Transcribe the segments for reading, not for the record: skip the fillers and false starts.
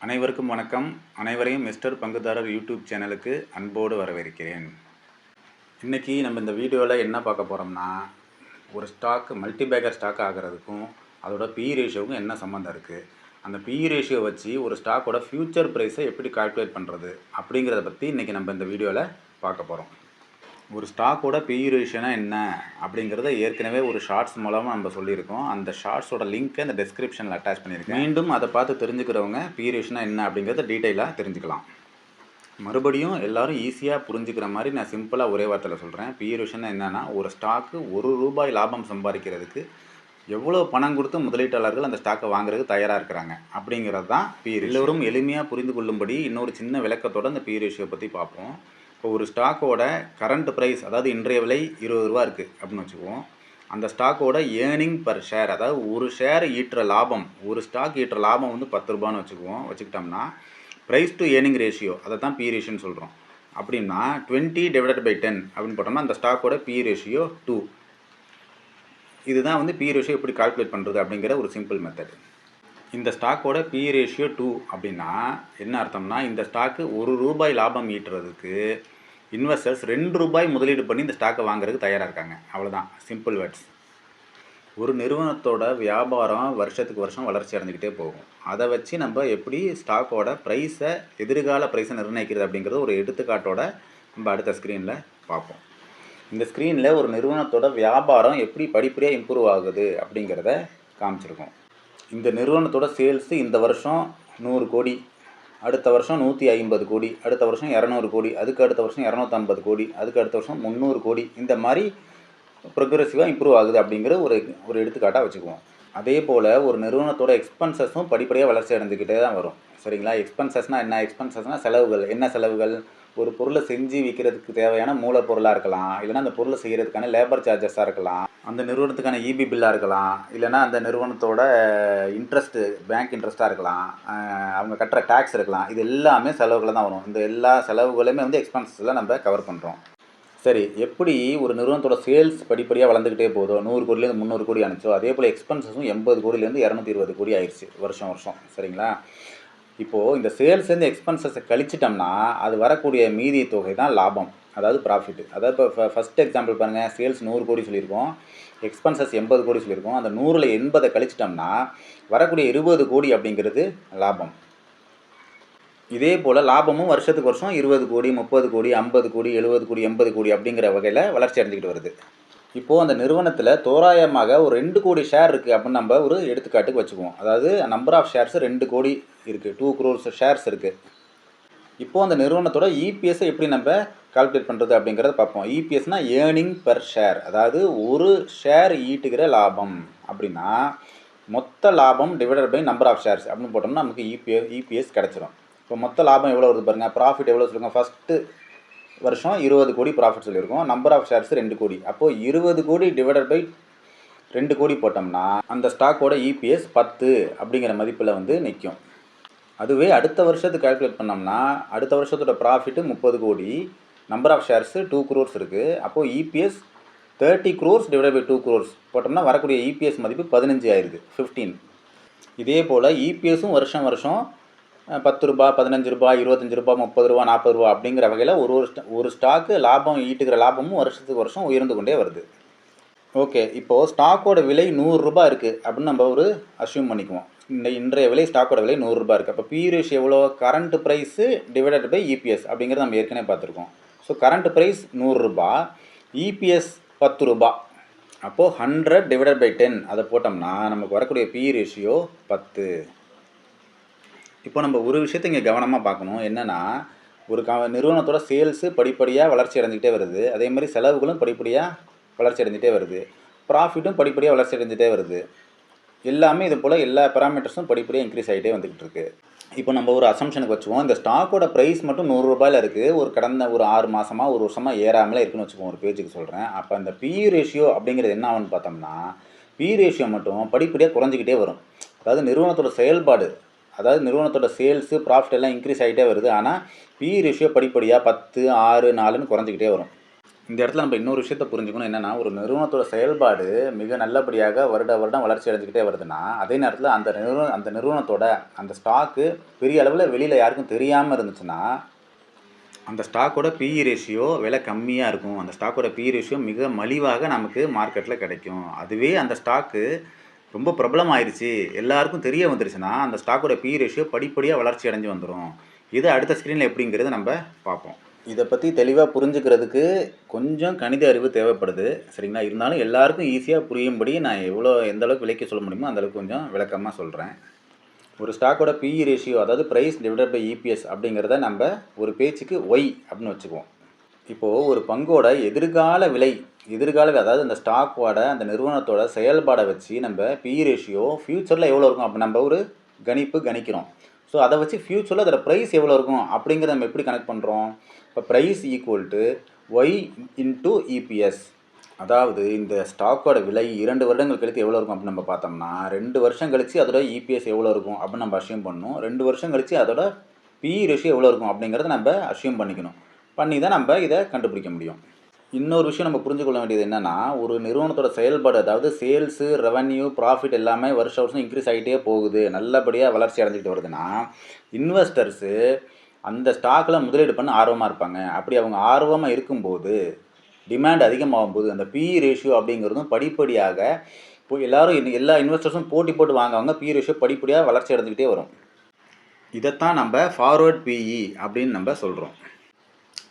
அனைவருக்கும் வணக்கம். அனைவரையும் மிஸ்டர் பங்குதாரர் யூடியூப் சேனலுக்கு அன்போடு வரவேற்கிறேன். இன்றைக்கி நம்ம இந்த வீடியோவில் என்ன பார்க்க போகிறோம்னா, ஒரு ஸ்டாக் மல்டிபேக்கர் ஸ்டாக் ஆகிறதுக்கும் அதோட PE ரேஷியோவுக்கும் என்ன சம்மந்தம் இருக்குது, அந்த PE ரேஷியோ வச்சு ஒரு ஸ்டாக்கோட ஃப்யூச்சர் ப்ரைஸை எப்படி கால்குலேட் பண்ணுறது அப்படிங்கிறத பற்றி இன்றைக்கி நம்ம இந்த வீடியோவில் பார்க்க போகிறோம். ஒரு ஸ்டாக்கோட PE ரேஷியோனா என்ன அப்படிங்கிறத ஏற்கனவே ஒரு ஷார்ட்ஸ் மூலமாக நம்ம சொல்லியிருக்கோம். அந்த ஷார்ட்ஸோட லிங்க்கை இந்த டிஸ்கிரிப்ஷனில் அட்டாச் பண்ணியிருக்கேன். மீண்டும் அதை பார்த்து தெரிஞ்சுக்கிறவங்க PE ரேஷியோனா என்ன அப்படிங்கிறத டீட்டெயிலாக தெரிஞ்சுக்கலாம். மறுபடியும் எல்லோரும் ஈஸியாக புரிஞ்சுக்கிற மாதிரி நான் சிம்பிளாக ஒரே வார்த்தையில் சொல்கிறேன். PE ரேஷியோனா என்னென்னா, ஒரு ஸ்டாக்கு ₹1 லாபம் சம்பாதிக்கிறதுக்கு எவ்வளோ பணம் கொடுத்து முதலீட்டாளர்கள் அந்த ஸ்டாக்கை வாங்குறதுக்கு தயாராக இருக்கிறாங்க அப்படிங்கிறது தான் PE ரேஷியோ. எல்லோரும் எளிமையாக புரிந்து கொள்ளும்படி இன்னொரு சின்ன விளக்கத்தோடு அந்த PE ரேஷியோ பற்றி பார்ப்போம். இப்போ ஒரு ஸ்டாக்கோட கரண்ட் ப்ரைஸ், அதாவது இன்றைய விலை ₹20 இருக்குது அப்படின்னு வச்சுக்குவோம். அந்த ஸ்டாக்கோட ஏர்னிங் பர் ஷேர், அதாவது ஒரு ஷேர் ஈட்டுற லாபம், ஒரு ஸ்டாக் ஈட்டுற லாபம் வந்து ₹10 வச்சுக்கிட்டோம்னா ப்ரைஸ் டு ஏர்னிங் ரேஷியோ, அதை தான் PE ரேஷியோன்னு சொல்கிறோம். அப்படின்னா 20/10 அப்படின்னு போட்டோம்னா அந்த ஸ்டாக்கோட PE ரேஷியோ 2. இதுதான் வந்து PE ரேஷியோ எப்படி கால்குலேட் பண்ணுறது அப்படிங்கிற ஒரு சிம்பிள் மெத்தட். இந்த ஸ்டாக்கோட PE ரேஷியோ 2 அப்படின்னா என்ன அர்த்தம்னா, இந்த ஸ்டாக்கு ₹1 லாபம் ஈட்டுறதுக்கு இன்வெஸ்டர்ஸ் ₹2 முதலீடு பண்ணி இந்த ஸ்டாக்கை வாங்குறதுக்கு தயாராக இருக்காங்க. அவ்வளோதான், சிம்பிள் வேர்ட்ஸ். ஒரு நிறுவனத்தோட வியாபாரம் வருஷத்துக்கு வருஷம் வளர்ச்சி அடைஞ்சிக்கிட்டே போகும். அதை வச்சு நம்ம எப்படி ஸ்டாக்கோட ப்ரைஸை, எதிர்கால ப்ரைஸை நிர்ணயிக்கிறது அப்படிங்கிறது ஒரு எடுத்துக்காட்டோட நம்ம அடுத்த ஸ்க்ரீனில் பார்ப்போம். இந்த ஸ்க்ரீனில் ஒரு நிறுவனத்தோட வியாபாரம் எப்படி படிப்படியாக இம்ப்ரூவ் ஆகுது அப்படிங்கிறத காமிச்சிருக்கோம். இந்த நிறுவனத்தோட சேல்ஸு இந்த வருஷம் 100 கோடி, அடுத்த வருஷம் 150 கோடி, அடுத்த வருஷம் 200 கோடி, அதுக்கு அடுத்த வருஷம் 250 கோடி, அதுக்கு அடுத்த வருஷம் 300 கோடி, இந்த மாதிரி ப்ரொக்ரெசிவாக இம்ப்ரூவ் ஆகுது அப்படிங்கிற ஒரு எடுத்துக்காட்டாக வச்சுக்குவோம். அதே போல் ஒரு நிறுவனத்தோட எக்ஸ்பென்சஸும் படிப்படியாக வளர்ச்சி அடைஞ்சிக்கிட்டே தான் வரும். சரிங்களா? எக்ஸ்பென்சஸ்னால் என்ன? எக்ஸ்பென்சஸ்னால் செலவுகள். என்ன செலவுகள்? ஒரு பொருளை செஞ்சு விற்கிறதுக்கு தேவையான மூலப்பொருளாக இருக்கலாம், இல்லைனா அந்த பொருளை செய்கிறதுக்கான லேபர் சார்ஜஸாக இருக்கலாம், அந்த நிறுவனத்துக்கான EB பில்லாக இருக்கலாம், இல்லைனா அந்த நிறுவனத்தோட இன்ட்ரெஸ்ட்டு, பேங்க் இன்ட்ரெஸ்ட்டாக இருக்கலாம், அவங்க கட்டுற டேக்ஸ் இருக்கலாம். இது எல்லாமே செலவுகளை தான் வரும். இந்த எல்லா செலவுகளையுமே வந்து எக்ஸ்பென்சஸில் நம்ம கவர் பண்ணுறோம். சரி, எப்படி ஒரு நிறுவனத்தோட சேல்ஸ் படிப்படியாக வளர்ந்துக்கிட்டே போதோ, 100 கோடிலேருந்து 300 கோடி ஆனிச்சோ, அதே போல் எக்ஸ்பென்சஸும் 80 கோடியிலேருந்து 220 கோடி ஆயிடுச்சு வருஷம். சரிங்களா? இப்போது இந்த சேல்ஸ்லேருந்து எக்ஸ்பென்சஸை கழிச்சிட்டோம்னா அது வரக்கூடிய மீதி தொகை தான் லாபம், அதாவது ப்ராஃபிட். அதாவது இப்போ ஃபஸ்ட் எக்ஸாம்பிள் பாருங்கள், சேல்ஸ் 100 கோடி சொல்லியிருக்கோம், எக்ஸ்பென்சஸ் 80 கோடி சொல்லியிருக்கோம். அந்த 100ல் 80 கழிச்சிட்டோம்னா வரக்கூடிய 20 கோடி அப்படிங்கிறது லாபம். இதே போல் லாபமும் வருஷத்துக்கு வருஷம் 20 கோடி, 30 கோடி, 50 கோடி, 70 கோடி, 80 கோடி அப்படிங்கிற வகையில் வளர்ச்சி அடைஞ்சிக்கிட்டு வருது. இப்போது அந்த நிறுவனத்தில் தோராயமாக ஒரு 2 கோடி ஷேர் இருக்குது அப்படின்னு நம்ம ஒரு எடுத்துக்காட்டுக்கு வச்சுக்குவோம். அதாவது நம்பர் ஆஃப் ஷேர்ஸ் 2 கோடி இருக்குது, 2 crores ஷேர்ஸ் இருக்குது. இப்போது அந்த நிறுவனத்தோட EPSஐ எப்படி நம்ம கால்குலேட் பண்ணுறது அப்படிங்கிறத பார்ப்போம். EPSனால் ஏர்னிங் பெர் ஷேர், அதாவது ஒரு ஷேர் ஈட்டுகிற லாபம். அப்படின்னா மொத்த லாபம் divided by number of shares அப்படின்னு போட்டோம்னா நமக்கு EPS கிடச்சிரும். இப்போ மொத்த லாபம் எவ்வளோ வருது பாருங்கள், ப்ராஃபிட் எவ்வளோ சொல்லியிருக்கோம், ஃபஸ்ட்டு வருஷம் 20 கோடி ப்ராஃபிட் சொல்லியிருக்கோம், நம்பர் ஆஃப் ஷேர்ஸ் 2 கோடி. அப்போது 20 கோடி டிவைடட் பை 2 கோடி போட்டோம்னா அந்த ஸ்டாக்கோட EPS 10 அப்படிங்கிற மதிப்பில் வந்து நிற்கும். அதுவே அடுத்த வருஷத்துக்கு கால்குலேட் பண்ணோம்னா அடுத்த வருஷத்தோட ப்ராஃபிட்டு 30 கோடி, நம்பர் ஆஃப் ஷேர்ஸு 2 crores இருக்குது. அப்போது EPS 30 crores divide by 2 crores போட்டோம்னா வரக்கூடிய EPS மதிப்பு 15 ஆயிடுது, 15. இதே போல் EPSும் வருஷம் ₹10, ₹15, ₹25, ₹30, ₹40 அப்படிங்கிற வகையில் ஒரு ஸ்டாக்கு லாபம் ஈட்டுகிற லாபமும் வருஷத்துக்கு வருஷம் உயர்ந்து கொண்டே வருது. ஓகே, இப்போது ஸ்டாக்கோட விலை ₹100 இருக்குது அப்படின்னு நம்ம ஒரு அஸ்யூம் பண்ணிக்குவோம். இன்றைய விலை ஸ்டாக்கோட விலை ₹100 இருக்குது. அப்போ PE ரேஷியோ எவ்வளோ? Current price divided by EPS அப்படிங்கிறத நம்ம ஏற்கனவே பார்த்துருக்கோம். So current price ₹100, EPS ₹10. அப்போது 100 டிவைடட் பை 10 அதை போட்டோம்னா நமக்கு வரக்கூடிய PE ரேஷியோ 10. இப்போ நம்ம ஒரு விஷயத்தை இங்கே கவனமாக பார்க்கணும். என்னென்னா, ஒரு நிறுவனத்தோட சேல்ஸு படிப்படியாக வளர்ச்சி அடைஞ்சிக்கிட்டே வருது, அதே மாதிரி செலவுகளும் படிப்படியாக வளர்ச்சி அடைஞ்சிட்டே வருது, ப்ராஃபிட்டும் படிப்படியாக வளர்ச்சி அடைஞ்சிட்டே வருது. எல்லாமே இது போல் எல்லா பேராமீட்டர்ஸும் படிப்படியாக இன்க்ரீஸ் ஆகிட்டே வந்துக்கிட்டு இருக்குது. இப்போ நம்ம ஒரு அசம்ஷனுக்கு வச்சுக்குவோம், இந்த ஸ்டாக்கோட ப்ரைஸ் மட்டும் ₹100 இருக்குது, கடந்த ஒரு 6 மாதமாக 1 வருஷமாக ஏறாமலே இருக்குன்னு வச்சுக்குவோம், ஒரு பேஜுக்கு சொல்கிறேன். அப்போ அந்த PE ரேஷியோ அப்படிங்கிறது என்ன ஆகுன்னு பார்த்தோம்னா, PE ரேஷியோ மட்டும் படிப்படியாக குறைஞ்சிக்கிட்டே வரும். அதாவது நிறுவனத்தோட செயல்பாடு, அதாவது நிறுவனத்தோட சேல்ஸு ப்ராஃபிட் எல்லாம் இன்க்ரீஸ் ஆகிட்டே வருது, ஆனால் PE ரேஷியோ படிப்படியாக 10, 6, 4ன்னு குறைஞ்சிக்கிட்டே வரும். இந்த இடத்துல நம்ம இன்னொரு விஷயத்த புரிஞ்சுக்கணும். என்னென்னா, ஒரு நிறுவனத்தோட செயல்பாடு மிக நல்லபடியாக வருடம் வளர்ச்சி அடைஞ்சிக்கிட்டே வருதுன்னா, அதே நேரத்தில் அந்த நிறுவனத்தோட அந்த ஸ்டாக்கு பெரிய அளவில் வெளியில் யாருக்கும் தெரியாமல் இருந்துச்சுன்னா, அந்த ஸ்டாக்கோட பிஇ ரேஷியோ விலை கம்மியாக இருக்கும். அந்த ஸ்டாக்கோட பிஇ ரேஷியோ மிக மலிவாக நமக்கு மார்க்கெட்டில் கிடைக்கும். அதுவே அந்த ஸ்டாக்கு ரொம்ப பிரபலம் ஆயிடுச்சு, எல்லாருக்கும் தெரிய வந்துருச்சுன்னா, அந்த ஸ்டாக்கோட பிஇ ரேஷியோ படிப்படியாக வளர்ச்சி அடைஞ்சு வந்துடும். இது அடுத்த ஸ்க்ரீனில் எப்படிங்கிறது நம்ம பார்ப்போம். இதை பற்றி தெளிவாக புரிஞ்சுக்கிறதுக்கு கொஞ்சம் கணித அறிவு தேவைப்படுது, சரிங்களா? இருந்தாலும் எல்லாருக்கும் ஈஸியாக புரியும்படி நான் எந்த அளவுக்கு விலைக்கு சொல்ல முடியுமோ அந்தளவுக்கு கொஞ்சம் விளக்கமாக சொல்கிறேன். ஒரு ஸ்டாக்கோட பிஇ ரேஷியோ, அதாவது ப்ரைஸ் டிவைடட் பை இபிஎஸ் அப்படிங்கிறத நம்ம ஒரு பேச்சுக்கு ஒய் அப்படின்னு வச்சுக்குவோம். இப்போது ஒரு பங்கோட எதிர்கால விலை, அதாவது அந்த ஸ்டாக்கோட அந்த நிறுவனத்தோட செயல்பாடை வச்சு நம்ம பிஇ ரேஷியோ ஃப்யூச்சரில் எவ்வளோ இருக்கும் அப்போ நம்ம ஒரு கணிக்கிறோம். ஸோ அதை வச்சு ஃப்யூச்சரில் அதோட ப்ரைஸ் எவ்வளோ இருக்கும் அப்படிங்கிறத நம்ம எப்படி கனெக்ட் பண்ணுறோம்? இப்போ price equal to Y into EPS. அதாவது இந்த ஸ்டாக்கோட விலை 2 வருடங்கள் கழித்து எவ்வளோ இருக்கும் அப்படின்னு நம்ம பார்த்தோம்னா, 2 வருஷம் கழித்து அதோட இபிஎஸ் எவ்வளோ இருக்கும் அப்படின்னு நம்ம அஷ்யூம் பண்ணணும். 2 வருஷம் கழித்து அதோட பிஇ ரேஷியோ எவ்வளோ இருக்கும் அப்படிங்கிறத நம்ம அஷ்யூம் பண்ணிக்கணும். பண்ணி தான் நம்ம இதை கண்டுபிடிக்க முடியும். இன்னொரு விஷயம் நம்ம புரிஞ்சுக்கொள்ள வேண்டியது என்னென்னா, ஒரு நிறுவனத்தோட செயல்பாடு, அதாவது சேல்ஸு, ரெவன்யூ, ப்ராஃபிட் எல்லாமே வருஷம் இன்க்ரீஸ் ஆகிட்டே போகுது, நல்லபடியாக வளர்ச்சி அடைஞ்சிக்கிட்டு வருதுன்னா, இன்வெஸ்டர்ஸு அந்த ஸ்டாக்கில் முதலீடு பண்ண ஆர்வமாக இருப்பாங்க. அப்படி அவங்க ஆர்வமாக இருக்கும்போது, டிமாண்ட் அதிகமாகும்போது அந்த பிஇ ரேஷியோ அப்படிங்கிறதும் படிப்படியாக இப்போ எல்லா இன்வெஸ்டர்ஸும் போட்டி போட்டு வாங்குவாங்க. பிஇ ரேஷியோ படிப்படியாக வளர்ச்சி அடைஞ்சிக்கிட்டே வரும். இதைத்தான் நம்ம ஃபார்வர்ட் பிஇ அப்படின்னு நம்ம சொல்கிறோம்.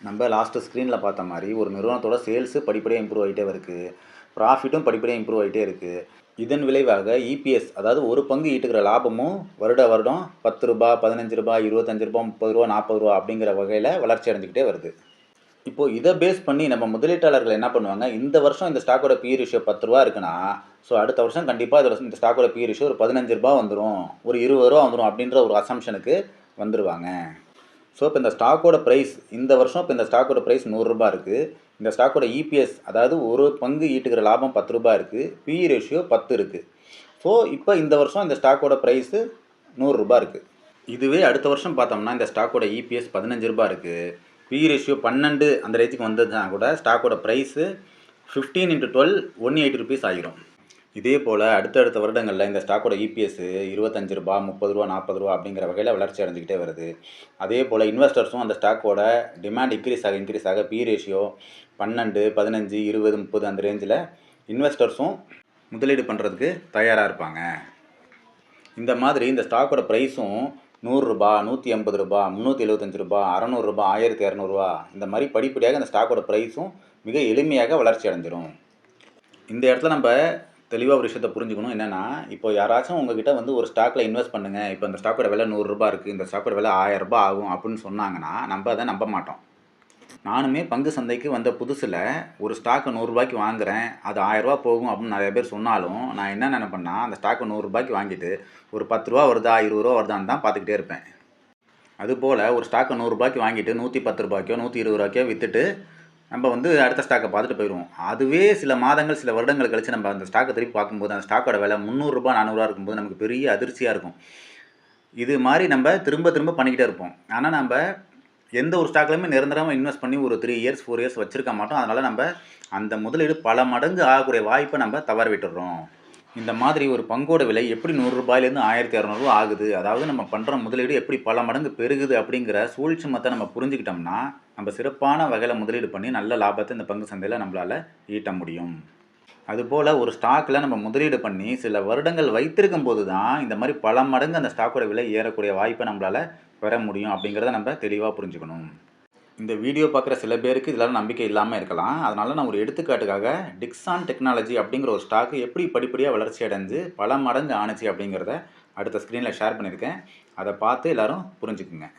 நம்ம லாஸ்ட்டு ஸ்க்ரீனில் பார்த்த மாதிரி ஒரு நிறுவனத்தோட சேல்ஸு படிப்படியாக இம்ப்ரூவ் ஆகிட்டே இருக்குது, ப்ராஃபிட்டும் படிப்படியாக இம்ப்ரூவ் ஆகிட்டே இருக்குது. இதன் விளைவாக இபிஎஸ், அதாவது ஒரு பங்கு ஈட்டுக்கிற லாபமும் வருடம் 10 ரூபா, 15 ரூபா, 25 ரூபா, 30 ரூபா, 40 ரூபா அப்படிங்கிற வகையில் வளர்ச்சி அடைஞ்சிக்கிட்டே வருது. இப்போது இதை பேஸ் பண்ணி நம்ம முதலீட்டாளர்கள் என்ன பண்ணுவாங்க, இந்த வருஷம் இந்த ஸ்டாக்கோட பிஇ ரேஷியோ 10 ரூபா இருக்குன்னா, ஸோ அடுத்த வருஷம் கண்டிப்பாக இந்த ஸ்டாக்கோட பிஇ ரேஷியோ ஒரு 15 ரூபா வந்துடும், ஒரு 20 ரூபா வந்துடும் அப்படின்ற ஒரு அசம்ஷனுக்கு வந்துடுவாங்க. ஸோ இப்போ இந்த ஸ்டாக்கோட ப்ரைஸ் இந்த வருஷம் இப்போ இந்த ஸ்டாக்கோட ப்ரைஸ் 100 ரூபா இருக்குது. இந்த ஸ்டாக்கோட இபிஎஸ், அதாவது ஒரு பங்கு ஈட்டுக்கிற லாபம் 10 ரூபா இருக்குது, பிஇ ரேஷியோ 10 இருக்குது. ஸோ இப்போ இந்த வருஷம் இந்த ஸ்டாக்கோட ப்ரைஸு 100 ரூபா இருக்குது. இதுவே அடுத்த வருஷம் பார்த்தோம்னா இந்த ஸ்டாக்கோட இபிஎஸ் 15 ரூபா இருக்குது, பிஇ ரேஷியோ 12 அந்த ரேஞ்சுக்கு வந்ததுன்னா கூட ஸ்டாக்கோட ப்ரைஸு 15 × 12 180 ருபீஸ் ஆகிரும். இதே போல் அடுத்தடுத்த வருடங்களில் இந்த ஸ்டாக்கோட இபிஎஸ் 25 ரூபா, 30 ரூபா, 40 ரூபா அப்படிங்கிற வகையில் வளர்ச்சி அடைஞ்சிக்கிட்டே வருது. அதே போல் இன்வெஸ்டர்ஸும் அந்த ஸ்டாக்கோட டிமாண்ட் இன்க்ரீஸ் ஆக பிஇ ரேஷியோ 12, 15, 20, 30 அந்த ரேஞ்சில் இன்வெஸ்டர்ஸும் முதலீடு பண்ணுறதுக்கு தயாராக இருப்பாங்க. இந்த மாதிரி இந்த ஸ்டாக்கோட ப்ரைஸும் 100 ரூபா, 180 ரூபா, 375 ரூபா, 600 ரூபா, 1200 ரூபா இந்த மாதிரி படிப்படியாக இந்த ஸ்டாக்கோட ப்ரைஸும் மிக எளிமையாக வளர்ச்சி அடைஞ்சிடும். இந்த இடத்துல நம்ம தெளிவாக ஒரு விஷயத்தை புரிஞ்சுக்கணும். என்னென்னா, இப்போ யாராச்சும் உங்ககிட்ட வந்து ஒரு ஸ்டாக்கில் இன்வெஸ்ட் பண்ணுங்கள், இப்போ இந்த ஸ்டாக்கோட விலை 100 ரூபா இருக்குது, இந்த ஸ்டாக்கோட விலை 1000 ரூபா ஆகும் அப்படின்னு சொன்னாங்கன்னா நம்ம அதை நம்ப மாட்டோம். நானுமே பங்கு சந்தைக்கு வந்த புதுசில் ஒரு ஸ்டாக்கை 100 ரூபாய்க்கு வாங்குகிறேன், அது 1000 ரூபா போகும் அப்படின்னு நிறைய பேர் சொன்னாலும் நான் என்ன நினைப்பேன்னா, அந்த ஸ்டாக்கை 100 ரூபாய்க்கு வாங்கிட்டு ஒரு 10 ரூபா வருதா, 20 ரூபா வருதான்னு தான் பார்த்துக்கிட்டே இருப்பேன். அதுபோல் ஒரு ஸ்டாக்கை 100 ரூபாய்க்கு வாங்கிட்டு 110 ரூபாய்க்கோ 120 ரூபாய்க்கோ விற்றுட்டு நம்ம வந்து அடுத்த ஸ்டாக்கை பார்த்துட்டு போயிடுவோம். அதுவே சில மாதங்கள், சில வருடங்கள் கழித்து நம்ம அந்த ஸ்டாக்கை திருப்பி பார்க்கும்போது அந்த ஸ்டாக்கோட விலை 300 ரூபா, 400 ரூபா இருக்கும்போது நமக்கு பெரிய அதிர்ச்சியாக இருக்கும். இது மாதிரி நம்ம திரும்ப பண்ணிக்கிட்டே இருப்போம். ஆனால் நம்ம எந்த ஒரு ஸ்டாக்லையுமே நிரந்தரமாக இன்வெஸ்ட் பண்ணி ஒரு 3 இயர்ஸ் 4 இயர்ஸ் வச்சுருக்க மாட்டோம். அதனால் நம்ம அந்த முதலீடு பல மடங்கு ஆகக்கூடிய வாய்ப்பை நம்ம தவற விட்டுடுறோம். இந்த மாதிரி ஒரு பங்கோட விலை எப்படி 100 ரூபாயிலேருந்து 1200 ரூபா ஆகுது, அதாவது நம்ம பண்ணுற முதலீடு எப்படி பல மடங்கு பெருகுது அப்படிங்கிற சூழ்ச்சிமத்தை நம்ம புரிஞ்சுக்கிட்டோம்னா, நம்ம சிறப்பான வகையில் முதலீடு பண்ணி நல்ல லாபத்தை இந்த பங்கு சந்தையில் நம்மளால் ஈட்ட முடியும். அதுபோல் ஒரு ஸ்டாக்கில் நம்ம முதலீடு பண்ணி சில வருடங்கள் வைத்திருக்கும் போது தான் இந்த மாதிரி பல மடங்கு அந்த ஸ்டாக்கோட விலை ஏறக்கூடிய வாய்ப்பை நம்மளால் பெற முடியும் அப்படிங்கிறத நம்ம தெளிவாக புரிஞ்சுக்கணும். இந்த வீடியோ பார்க்குற சில பேருக்கு இதெல்லாம் நம்பிக்கை இல்லாமல் இருக்கலாம். அதனால் நான் ஒரு எடுத்துக்காட்டுக்காக டிக்ஸான் டெக்னாலஜி அப்படிங்கிற ஒரு ஸ்டாக்கு எப்படி படிப்படியாக வளர்ச்சி அடைஞ்சு பல மடங்கு ஆணுச்சு அப்படிங்கிறத அடுத்த ஸ்க்ரீனில் ஷேர் பண்ணியிருக்கேன். அதை பார்த்து எல்லோரும் புரிஞ்சுக்குங்க.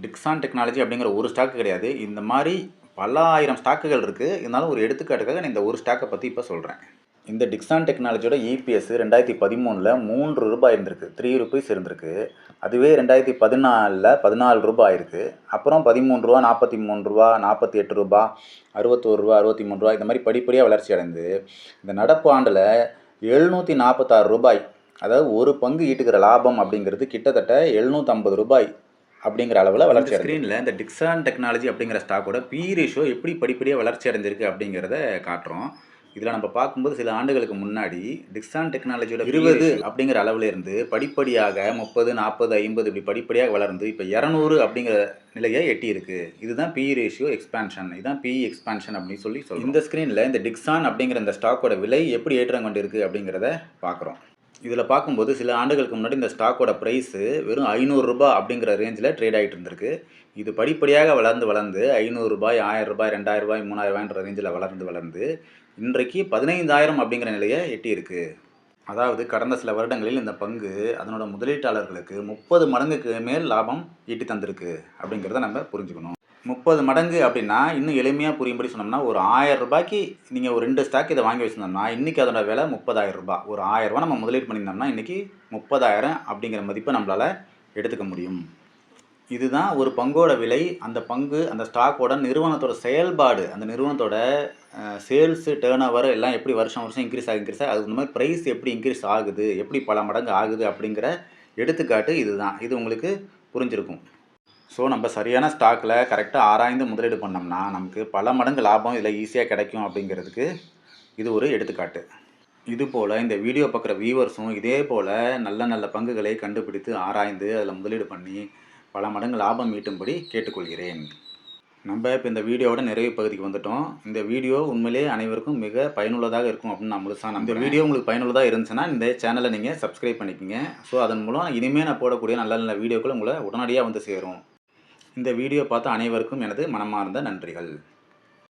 டிக்ஸான் டெக்னாலஜி அப்படிங்கிற ஒரு ஸ்டாக்கு கிடையாது, இந்த மாதிரி பல ஆயிரம் ஸ்டாக்குகள் இருக்குது. இருந்தாலும் ஒரு எடுத்துக்காட்டுக்காக நான் இந்த ஒரு ஸ்டாக்கை பற்றி இப்போ சொல்கிறேன். இந்த டிக்ஸான் டெக்னாலஜியோட இபிஎஸ் 2013 3 ரூபாய் இருந்திருக்கு, 3 ருபீஸ் இருந்திருக்கு. அதுவே 2014 14 ரூபாய் ஆயிருக்கு. அப்புறம் 13 ரூபா, 43 ரூபா, 48 ரூபா, 61 ரூபா, 63 ரூபா இந்த மாதிரி படிப்படியாக வளர்ச்சி அடைந்து இந்த நடப்பு ஆண்டில் 746 ரூபாய், அதாவது ஒரு பங்கு ஈட்டுக்கிற லாபம் அப்படிங்கிறது கிட்டத்தட்ட 750 ரூபாய் அப்படிங்கிற அளவில் வளர்ச்சி ஸ்க்ரீனில் இந்த டிக்ஸான் டெக்னாலஜி அப்படிங்கிற ஸ்டாக்கோட பி ரேஷியோ எப்படி படிப்படியாக வளர்ச்சி அடைஞ்சிருக்கு அப்படிங்கிறத காட்டுறோம். இதில் நம்ம பார்க்கும்போது சில ஆண்டுகளுக்கு முன்னாடி டிக்ஸான் டெக்னாலஜியோட 20 அப்படிங்கிற அளவில் இருந்து படிப்படியாக 30, 40, 50 இப்படி படிப்படியாக வளர்ந்து இப்போ 200 அப்படிங்கிற நிலையை எட்டியிருக்கு. இதுதான் பி ரேஷியோ எக்ஸ்பான்ஷன், இதுதான் பி எக்ஸ்பான்ஷன் அப்படின்னு சொல்லி சொல்லுவோம். இந்த ஸ்க்ரீனில் இந்த டிக்ஸான் அப்படிங்கிற இந்த ஸ்டாக்கோட விலை எப்படி ஏற்றம் கொண்டிருக்கு அப்படிங்கிறத பார்க்குறோம். இதில் பார்க்கும்போது சில ஆண்டுகளுக்கு முன்னாடி இந்த ஸ்டாக்கோட ப்ரைஸு வெறும் 500 ரூபாய் அப்படிங்கிற ரேஞ்சில் ட்ரேட் ஆகிட்டு இருந்திருக்கு. இது படிப்படியாக வளர்ந்து 500 ரூபாய், 1000 ரூபாய், 2000 ரூபாய், 3000 ரூபாய்ன்ற ரேஞ்சில் வளர்ந்து இன்றைக்கு 15,000 அப்படிங்கிற நிலையை எட்டியிருக்கு. அதாவது கடந்த சில வருடங்களில் இந்த பங்கு அதனோட முதலீட்டாளர்களுக்கு 30 மடங்குக்கு மேல் லாபம் ஈட்டி தந்திருக்கு அப்படிங்கிறத நம்ம புரிஞ்சுக்கணும். 30 மடங்கு அப்படின்னா இன்னும் எளிமையாக புரியும்படி சொன்னோம்னா, ஒரு 1000 ரூபாய்க்கு நீங்கள் ஒரு 2 ஸ்டாக் இதை வாங்கி வச்சுருந்தோம்னா இன்றைக்கி அதோட விலை 30,000 ரூபாய். ஒரு 1000 ரூபா நம்ம முதலீடு பண்ணியிருந்தோம்னா இன்றைக்கி 30,000 அப்படிங்கிற மதிப்பை நம்மளால் எடுத்துக்க முடியும். இதுதான் ஒரு பங்கோட விலை. அந்த பங்கு அந்த ஸ்டாக்கோட நிறுவனத்தோட செயல்பாடு, அந்த நிறுவனத்தோட சேல்ஸு, டேர்ன் ஓவர் எல்லாம் எப்படி வருஷம் இன்க்ரீஸ் ஆகி அது இந்த மாதிரி ப்ரைஸ் எப்படி இன்க்ரீஸ் ஆகுது, எப்படி பல மடங்கு ஆகுது அப்படிங்கிற எடுத்துக்காட்டு இதுதான். இது உங்களுக்கு புரிஞ்சிருக்கும். ஸோ நம்ம சரியான ஸ்டாக்கில் கரெக்டாக ஆராய்ந்து முதலீடு பண்ணோம்னா நமக்கு பல மடங்கு லாபம் இதில் ஈஸியாக கிடைக்கும் அப்படிங்கிறதுக்கு இது ஒரு எடுத்துக்காட்டு. இதுபோல் இந்த வீடியோ பார்க்குற வியூவர்ஸும் இதே போல் நல்ல நல்ல பங்குகளை கண்டுபிடித்து ஆராய்ந்து அதில் முதலீடு பண்ணி பல மடங்கு லாபம் ஈட்டும்படி கேட்டுக்கொள்கிறேன். நம்ம இப்போ இந்த வீடியோவோட நிறைவு பகுதிக்கு வந்துட்டோம். இந்த வீடியோ உண்மையிலே அனைவருக்கும் மிக பயனுள்ளதாக இருக்கும் அப்படின்னு நான் முழுசாக நம்புறேன். இந்த வீடியோ உங்களுக்கு பயனுள்ளதாக இருந்துச்சுன்னா இந்த சேனலை நீங்கள் சப்ஸ்கிரைப் பண்ணிக்கோங்க. ஸோ அதன் மூலம் இனிமேல் நான் போடக்கூடிய நல்ல நல்ல வீடியோக்கள் உங்களை உடனடியாக வந்து சேரும். இந்த வீடியோ பார்த்த அனைவருக்கும் எனது மனமார்ந்த நன்றிகள்.